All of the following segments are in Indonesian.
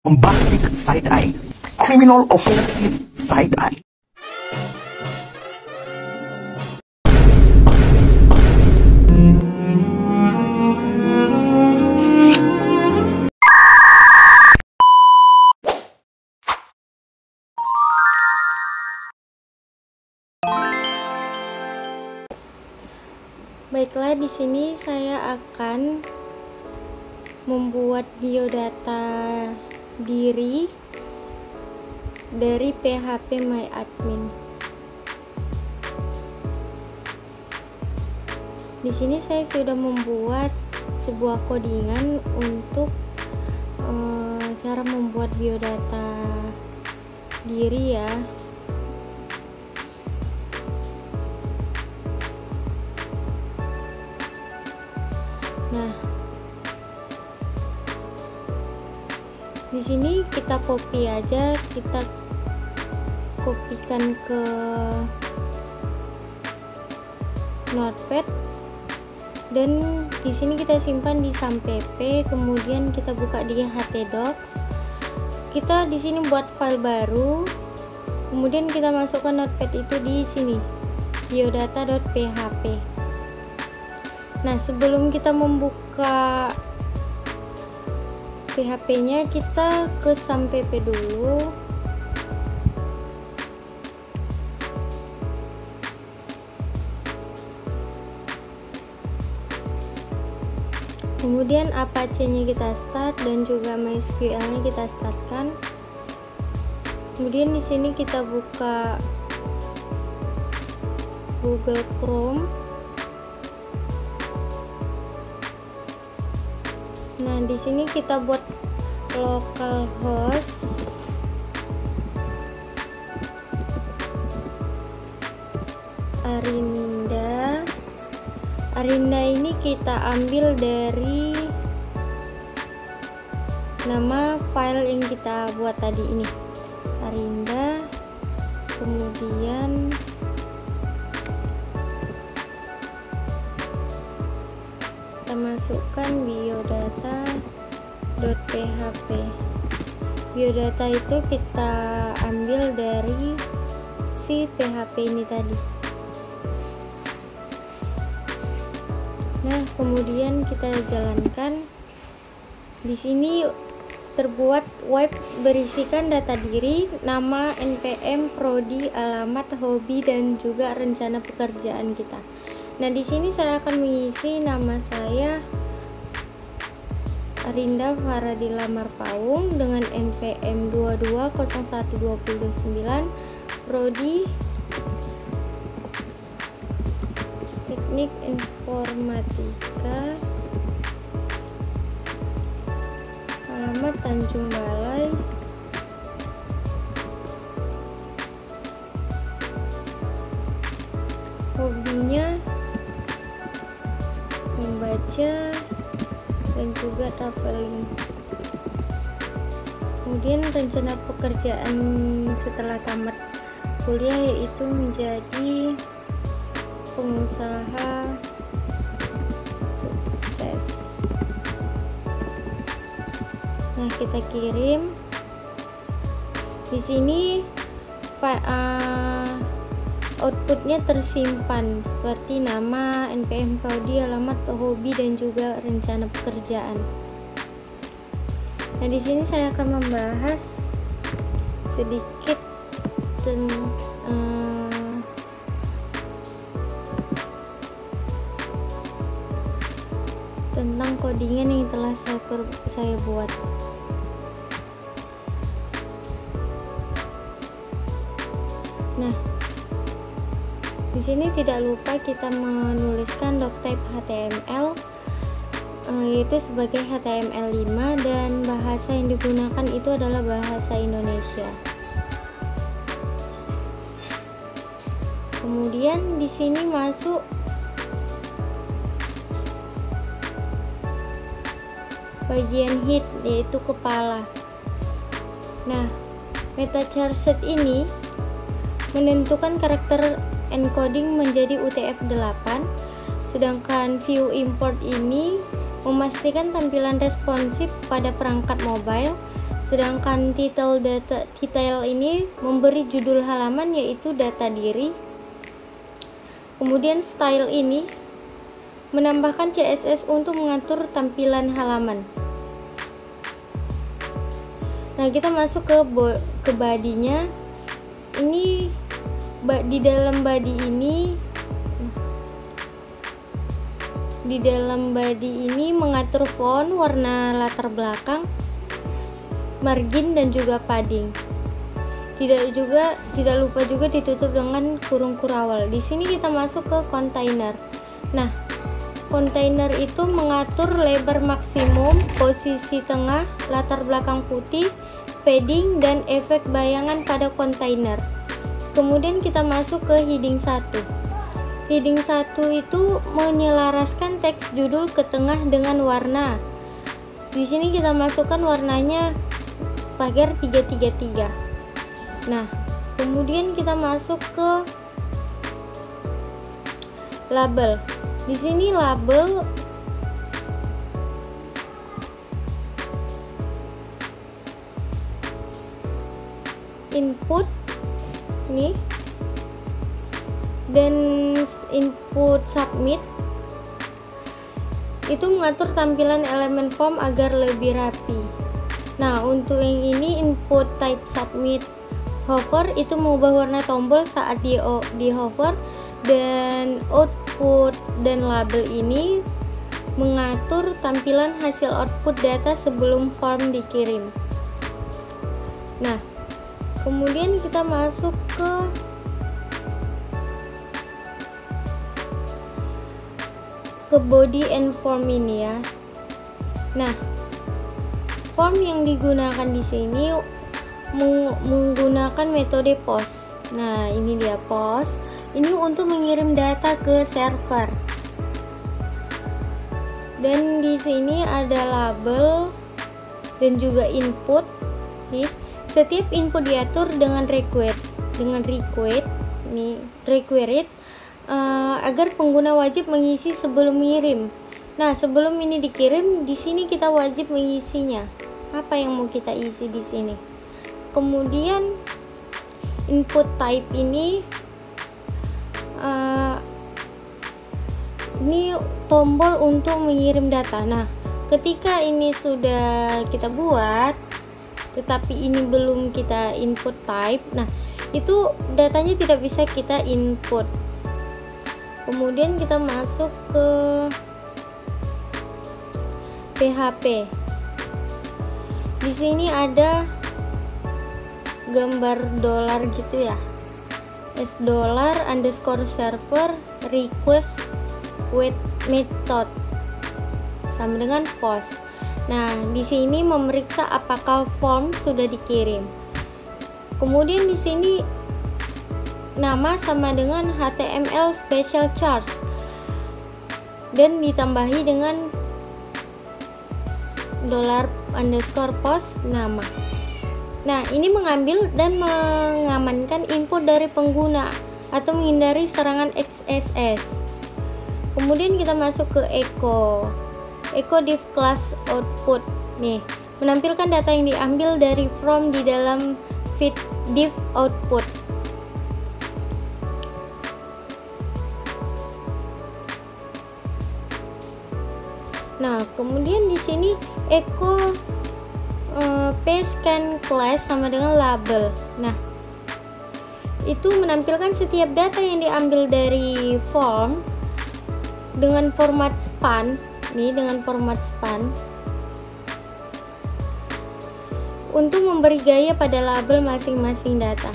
Bombastic side-eye, criminal offensive side-eye. Baiklah, di sini saya akan membuat biodata diri dari PHP MyAdmin. Di sini saya sudah membuat sebuah codingan untuk cara membuat biodata diri ya. Nah, di sini kita copy aja, kita kopikan ke Notepad dan di sini kita simpan di sampp, kemudian kita buka di htdocs. Kita di sini buat file baru, kemudian kita masukkan Notepad itu di sini, biodata.php. Nah, sebelum kita membuka PHP-nya, kita ke sampp dulu. Kemudian Apache-nya kita start dan juga MySQL-nya kita startkan. Kemudian di sini kita buka Google Chrome. Nah, di sini kita buat localhost Arinda. Arinda ini kita ambil dari nama file yang kita buat tadi ini, Arinda. Kemudian kita masukkan biodata.php. Biodata itu kita ambil dari si PHP ini tadi. Nah, kemudian kita jalankan. Di sini terbuat web berisikan data diri, nama, NPM, prodi, alamat, hobi, dan juga rencana pekerjaan kita. Nah, di sini saya akan mengisi nama saya Arinda Faradila Marpaung dengan NPM 220129, prodi Teknik Informatika, alamat Tanjung Balai, hobinya membaca dan juga traveling. Kemudian rencana pekerjaan setelah tamat kuliah yaitu menjadi pengusaha sukses. Nah, kita kirim. Di sini outputnya tersimpan seperti nama, NPM, prodi, alamat, hobi, dan juga rencana pekerjaan. Nah, di sini saya akan membahas sedikit tentang codingan yang telah saya buat. Nah, di sini tidak lupa kita menuliskan doctype HTML, yaitu sebagai HTML5, dan bahasa yang digunakan itu adalah bahasa Indonesia. Kemudian di sini masuk bagian head, yaitu kepala. Nah, metacharset ini menentukan karakter encoding menjadi UTF-8, sedangkan view import ini memastikan tampilan responsif pada perangkat mobile, Sedangkan title ini memberi judul halaman yaitu data diri. Kemudian style ini menambahkan CSS untuk mengatur tampilan halaman. Nah, kita masuk ke body-nya. Ini di dalam body ini mengatur font, warna latar belakang, margin dan juga padding. Tidak lupa juga ditutup dengan kurung kurawal. Di sini kita masuk ke container. Nah, container itu mengatur lebar maksimum, posisi tengah, latar belakang putih, padding dan efek bayangan pada kontainer. Kemudian kita masuk ke heading 1. Heading 1 itu menyelaraskan teks judul ke tengah dengan warna. Di sini kita masukkan warnanya pagar 333. Nah, kemudian kita masuk ke label. Di sini label input ini dan input submit itu mengatur tampilan elemen form agar lebih rapi. Nah, untuk yang ini input type submit hover itu mengubah warna tombol saat di hover, dan output dan label ini mengatur tampilan hasil output data sebelum form dikirim. Nah, kemudian kita masuk ke body and form ini ya. Nah, form yang digunakan di sini menggunakan metode post. Nah, ini dia post. Ini untuk mengirim data ke server. Dan di sini ada label dan juga input. Nih, setiap input diatur dengan required agar pengguna wajib mengisi sebelum mengirim. Nah, sebelum ini dikirim, di sini kita wajib mengisinya. Apa yang mau kita isi di sini? Kemudian input type ini tombol untuk mengirim data. Nah, ketika ini sudah kita buat, tetapi ini belum kita input type, nah itu datanya tidak bisa kita input. Kemudian kita masuk ke PHP. Di sini ada gambar dolar gitu ya, $_server request wait method sama dengan post. Nah, di sini memeriksa apakah form sudah dikirim. Kemudian di sini nama sama dengan HTML special charge dan ditambahi dengan $_post nama. Nah, ini mengambil dan mengamankan input dari pengguna atau menghindari serangan XSS. Kemudian kita masuk ke echo div class output. Nih, menampilkan data yang diambil dari from di dalam feed div output. Nah, kemudian di sini echo scan class sama dengan label. Nah, itu menampilkan setiap data yang diambil dari form dengan format span. Nih, dengan format span untuk memberi gaya pada label masing-masing data.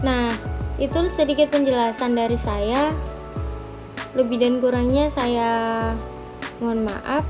Nah, itu sedikit penjelasan dari saya. Lebih dan kurangnya saya mohon maaf.